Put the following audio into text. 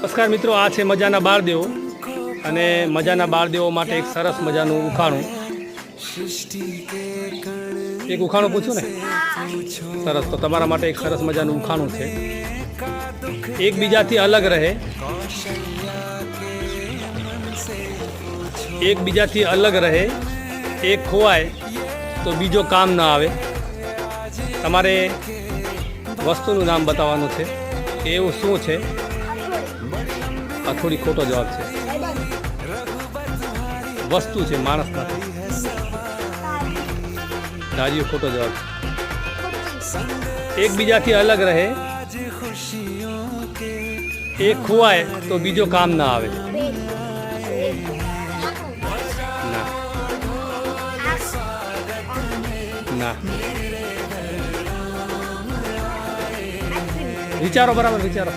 નમસ્કાર મિત્રો, આ છે મજાના બાળદેવો અને મજાના બાળદેવો માટે એક સરસ મજાનું ઉખાણું. એક ઉખાણું પૂછું ને? સરસ. તો તમારા માટે એક સરસ મજાનું ઉખાણું છે. એકબીજાથી અલગ રહે, એકબીજાથી અલગ રહે, એક ખોવાય તો બીજો કામ ના આવે. તમારે વસ્તુનું નામ બતાવવાનું છે કે એવું શું છે. આ થોડી ખોટો જવાબ છે. વસ્તુ છે, માણસ નથી. દાદીઓ ખોટો જવાબ છે. એકબીજાથી અલગ રહે, એક ખોવાય તો બીજો કામ ના આવે. ના ના, વિચારો, બરાબર વિચારો.